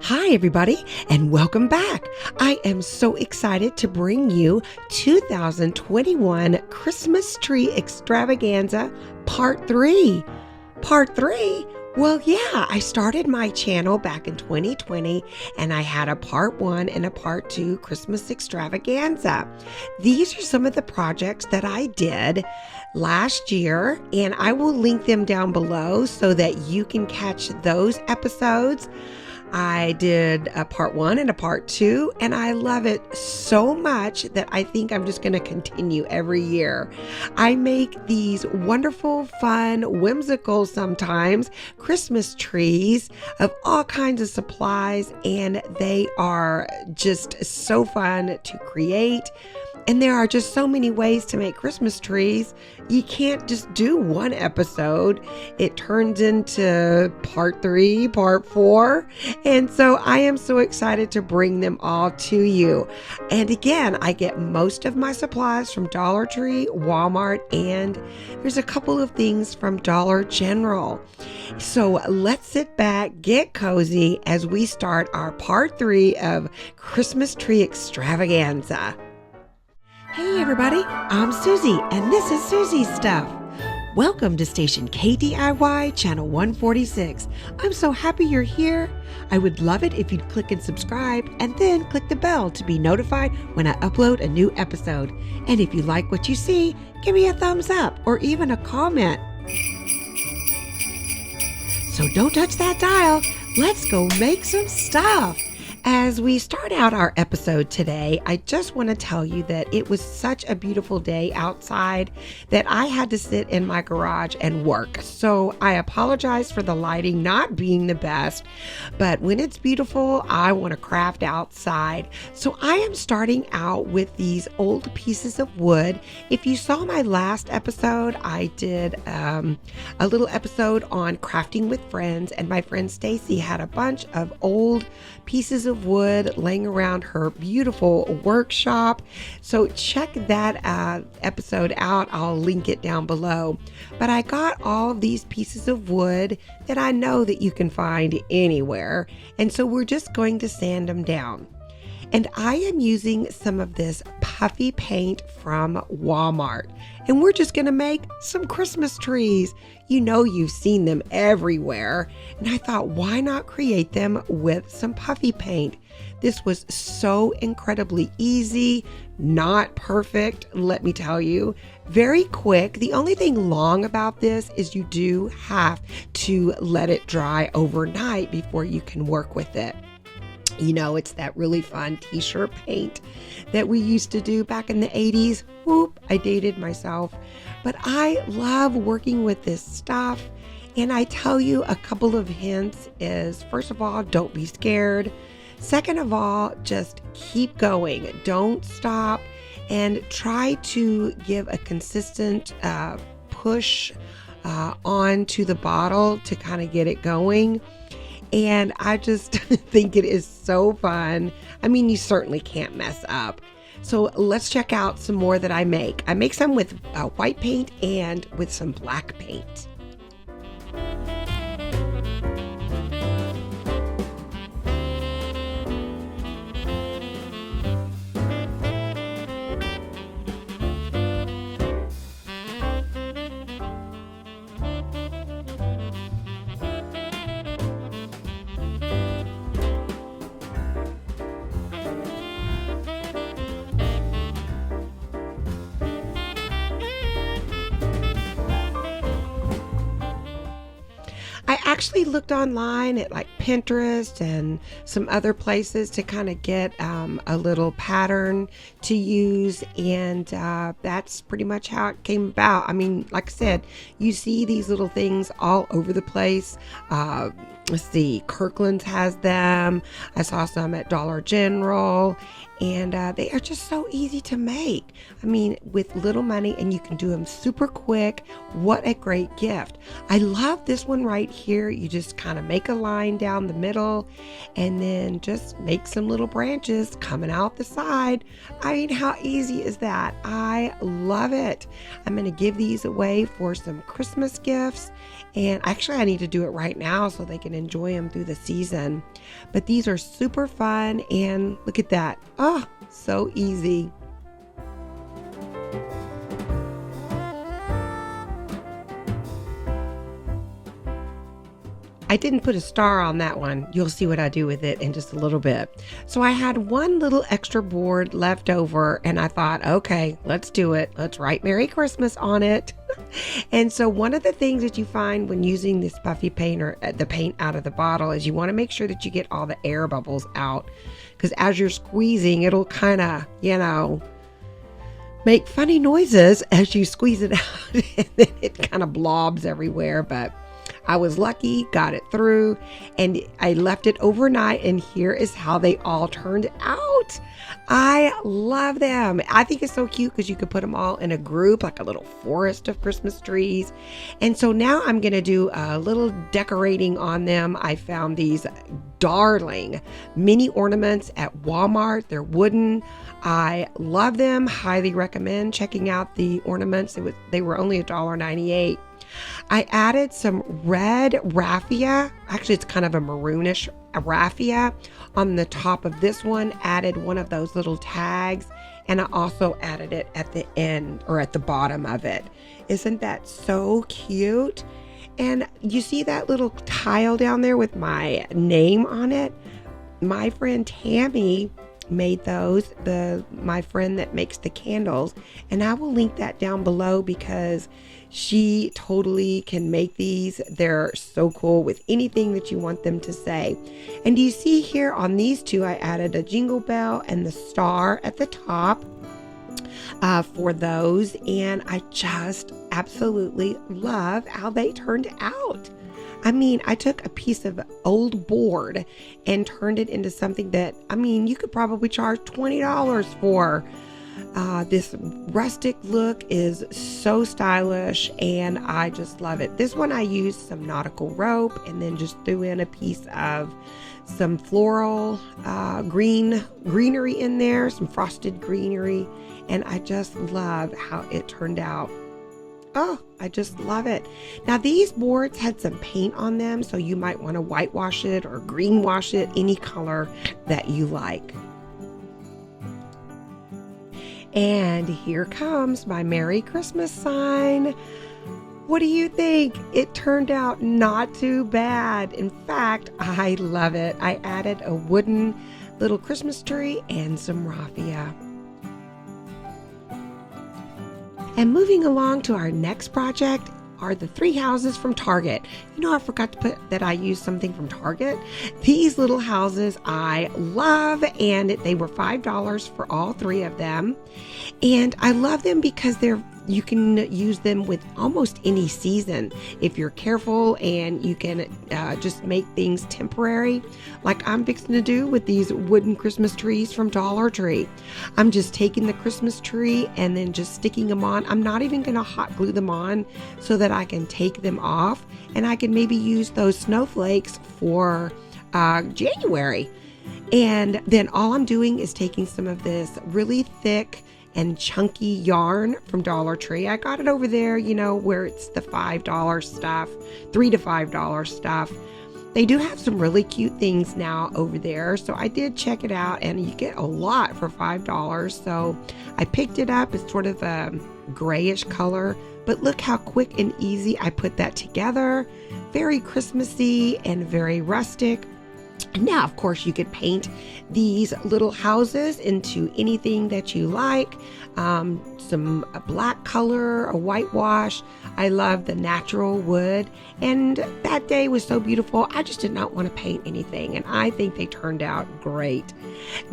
Hi, everybody, and welcome back. I am so excited to bring you 2021 Christmas Tree Extravaganza Part 3. Part 3? Well, yeah, I started my channel back in 2020, and I had a Part 1 and a Part 2 Christmas Extravaganza. These are some of the projects that I did last year, and I will link them down below so that you can catch those episodes. I did a Part 1 and a Part 2, and I love it so much that I think I'm just going to continue every year. I make these wonderful, fun, whimsical, sometimes Christmas trees of all kinds of supplies, and they are just so fun to create. And there are just so many ways to make Christmas trees. You can't just do one episode. It turns into Part 3, Part 4. And so I am so excited to bring them all to you. And again, I get most of my supplies from Dollar Tree, Walmart, and there's a couple of things from Dollar General. So let's sit back, get cozy as we start our Part 3 of Christmas Tree Extravaganza. Hey everybody, I'm Soozie, and this is Soozie's Stuff. Welcome to station KDIY Channel 146. I'm so happy you're here. I would love it if you'd click and subscribe, and then click the bell to be notified when I upload a new episode. And if you like what you see, give me a thumbs up or even a comment. So don't touch that dial. Let's go make some stuff. As we start out our episode today, I just want to tell you that it was such a beautiful day outside that I had to sit in my garage and work. So I apologize for the lighting not being the best, but when it's beautiful, I want to craft outside. So I am starting out with these old pieces of wood. If you saw my last episode, I did a little episode on crafting with friends, and my friend Stacy had a bunch of old pieces of wood laying around her beautiful workshop. So check that episode out. I'll link it down below. But I got all of these pieces of wood that I know that you can find anywhere. And so we're just going to sand them down. And I am using some of this puffy paint from Walmart. And we're just going to make some Christmas trees. You know, you've seen them everywhere. And I thought, why not create them with some puffy paint? This was so incredibly easy, not perfect, let me tell you. Very quick. The only thing long about this is you do have to let it dry overnight before you can work with it. You know, it's that really fun t-shirt paint that we used to do back in the 80s. Whoop, I dated myself. But I love working with this stuff. And I tell you a couple of hints is, first of all, don't be scared. Second of all, just keep going. Don't stop, and try to give a consistent push onto the bottle to kind of get it going. And I just think it is so fun. I mean, you certainly can't mess up. So let's check out some more that I make. I make some with white paint and with some black paint. I actually looked online at like Pinterest and some other places to kind of get a little pattern to use, and that's pretty much how it came about. I mean, like I said, you see these little things all over the place. Let's see, Kirkland's has them. I saw some at Dollar General, and they are just so easy to make. I mean, with little money, and you can do them super quick. What a great gift. I love this one right here. You just kind of make a line down down the middle, and then just make some little branches coming out the side. I mean, how easy is that? I love it. I'm going to give these away for some Christmas gifts, and actually I need to do it right now so they can enjoy them through the season. But these are super fun, and look at that. Oh, so easy. I didn't put a star on that one. You'll see what I do with it in just a little bit. So I had one little extra board left over, and I thought, okay, let's do it. Let's write Merry Christmas on it. And so one of the things that you find when using this puffy paint or the paint out of the bottle is you want to make sure that you get all the air bubbles out, because as you're squeezing, it'll kind of, make funny noises as you squeeze it out, and then it kind of blobs everywhere. But I was lucky, got it through, and I left it overnight, and here is how they all turned out. I love them. I think it's so cute because you could put them all in a group, like a little forest of Christmas trees. And so now I'm going to do a little decorating on them. I found these darling mini ornaments at Walmart. They're wooden. I love them. Highly recommend checking out the ornaments. They were only $1.98. I added some red raffia. Actually, it's kind of a maroonish raffia on the top of this one. Added one of those little tags, and I also added it at the end or at the bottom of it. Isn't that so cute? And you see that little tile down there with my name on it? My friend Tammy made those, my friend that makes the candles, and I will link that down below because she totally can make these. They're so cool with anything that you want them to say. And you see here on these two, I added a jingle bell and the star at the top for those, and I just absolutely love how they turned out. I mean, I took a piece of old board and turned it into something that, you could probably charge $20 for. This rustic look is so stylish, and I just love it. This one I used some nautical rope and then just threw in a piece of some floral greenery in there, some frosted greenery, and I just love how it turned out. Oh, I just love it. Now these boards had some paint on them, so you might want to whitewash it or greenwash it, any color that you like. And here comes my Merry Christmas sign. What do you think? It turned out not too bad. In fact, I love it. I added a wooden little Christmas tree and some raffia. And moving along to our next project are the 3 houses from Target. I forgot to put that I used something from Target. These little houses I love, and they were $5 for all 3 of them. And I love them because you can use them with almost any season if you're careful, and you can just make things temporary, like I'm fixing to do with these wooden Christmas trees from Dollar Tree. I'm just taking the Christmas tree and then just sticking them on. I'm not even going to hot glue them on so that I can take them off, and I can maybe use those snowflakes for January. And then all I'm doing is taking some of this really thick and chunky yarn from Dollar Tree. I got it over there, where it's the $5 stuff, $3 to $5 stuff. They do have some really cute things now over there, so I did check it out, and you get a lot for $5. So I picked it up. It's sort of a grayish color, but look how quick and easy I put that together. Very Christmassy and very rustic. Now, of course, you could paint these little houses into anything that you like. A black color, a whitewash. I love the natural wood. And that day was so beautiful, I just did not want to paint anything. And I think they turned out great.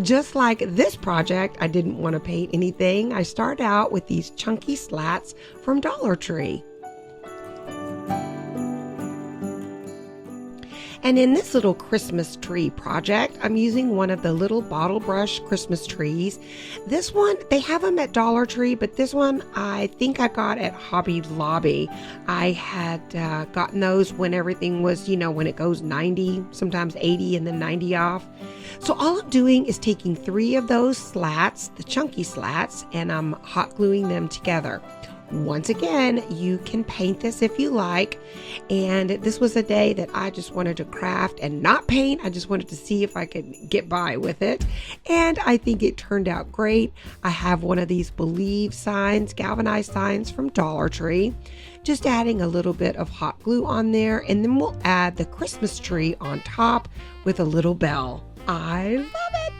Just like this project, I didn't want to paint anything. I started out with these chunky slats from Dollar Tree. And in this little Christmas tree project, I'm using one of the little bottle brush Christmas trees. This one, they have them at Dollar Tree, but this one I think I got at Hobby Lobby. I had gotten those when everything was, when it goes 90, sometimes 80 and then 90 off. So all I'm doing is taking 3 of those slats, the chunky slats, and I'm hot gluing them together. Once again, you can paint this if you like, and this was a day that I just wanted to craft and not paint. I just wanted to see if I could get by with it, and I think it turned out great. I have one of these Believe signs, galvanized signs from Dollar Tree, just adding a little bit of hot glue on there, and then we'll add the Christmas tree on top with a little bell. I love it!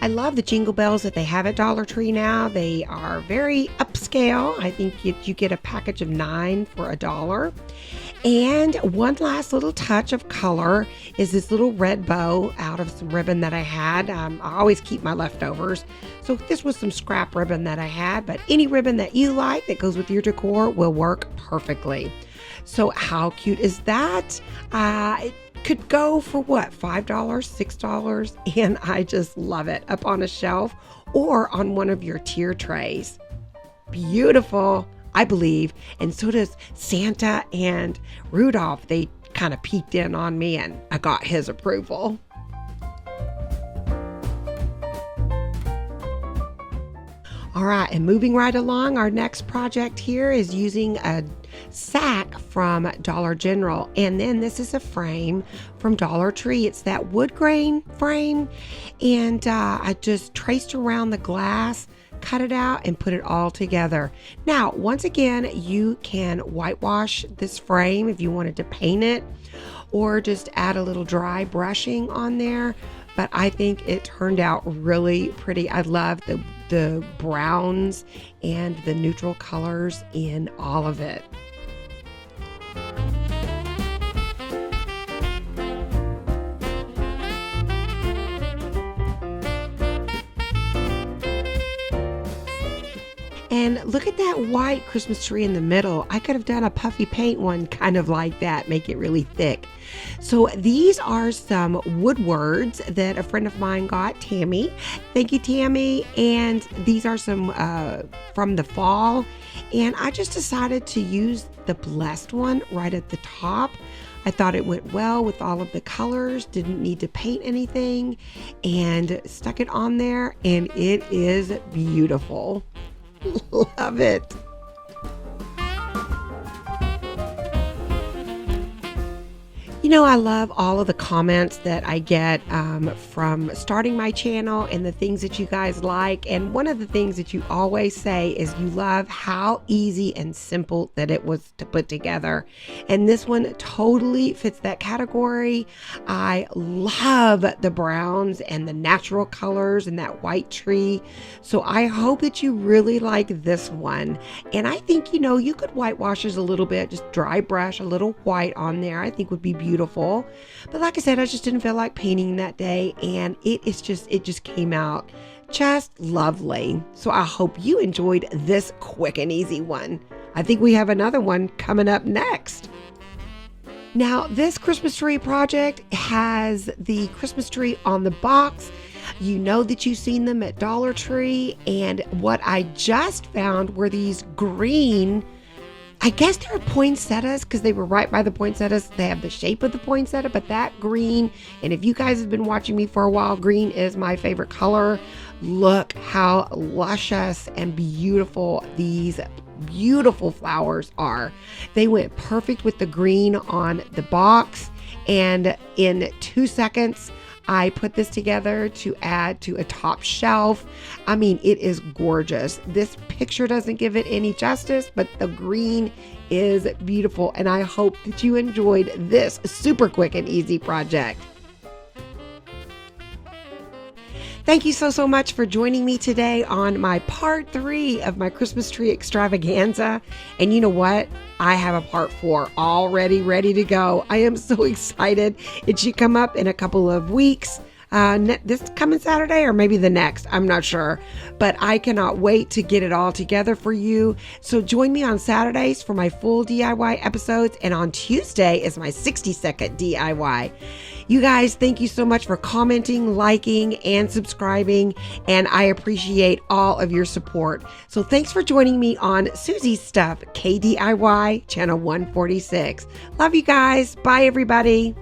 I love the jingle bells that they have at Dollar Tree now. They are very upscale. I think you get a package of 9 for $1. And one last little touch of color is this little red bow out of some ribbon that I had. I always keep my leftovers. So this was some scrap ribbon that I had, but any ribbon that you like that goes with your decor will work perfectly. So how cute is that? It could go for what, $5, $6, and I just love it up on a shelf or on one of your tier trays. Beautiful, I believe, and so does Santa and Rudolph. They kind of peeked in on me and I got his approval. All right, and moving right along, our next project here is using a sack from Dollar General, and then this is a frame from Dollar Tree. It's that wood grain frame, and I just traced around the glass, cut it out, and put it all together. Now, once again, you can whitewash this frame if you wanted to paint it, or just add a little dry brushing on there. But I think it turned out really pretty. I love the browns and the neutral colors in all of it. And look at that white Christmas tree in the middle. I could have done a puffy paint one kind of like that, make it really thick. So these are some wood words that a friend of mine got, Tammy. Thank you, Tammy. And these are some from the fall. And I just decided to use the blessed one right at the top. I thought it went well with all of the colors, didn't need to paint anything, and stuck it on there, and it is beautiful. Love it. I love all of the comments that I get from starting my channel and the things that you guys like. And one of the things that you always say is you love how easy and simple that it was to put together. And this one totally fits that category. I love the browns and the natural colors and that white tree. So I hope that you really like this one. And I think, you could whitewash this a little bit, just dry brush a little white on there. I think would be beautiful. But like I said, I just didn't feel like painting that day, and it just came out just lovely. So I hope you enjoyed this quick and easy one. I think we have another one coming up next. Now, this Christmas tree project has the Christmas tree on the box. You know that you've seen them at Dollar Tree, and what I just found were these green, I guess they're poinsettias because they were right by the poinsettias. They have the shape of the poinsettia, but that green, and if you guys have been watching me for a while, green is my favorite color. Look how luscious and beautiful these beautiful flowers are. They went perfect with the green on the box, and in 2 seconds, I put this together to add to a top shelf. I mean, it is gorgeous. This picture doesn't give it any justice, but the green is beautiful. And I hope that you enjoyed this super quick and easy project. Thank you so much for joining me today on my part 3 of my Christmas tree extravaganza. And you know what? I have a part 4 already ready to go. I am so excited. It should come up in a couple of weeks. This coming Saturday or maybe the next, I'm not sure, but I cannot wait to get it all together for you. So join me on Saturdays for my full DIY episodes, and on Tuesday is my 60-second DIY. You guys, thank you so much for commenting, liking, and subscribing, and I appreciate all of your support. So thanks for joining me on Soozie's Stuff, KDIY Channel 146. Love you guys. Bye, everybody.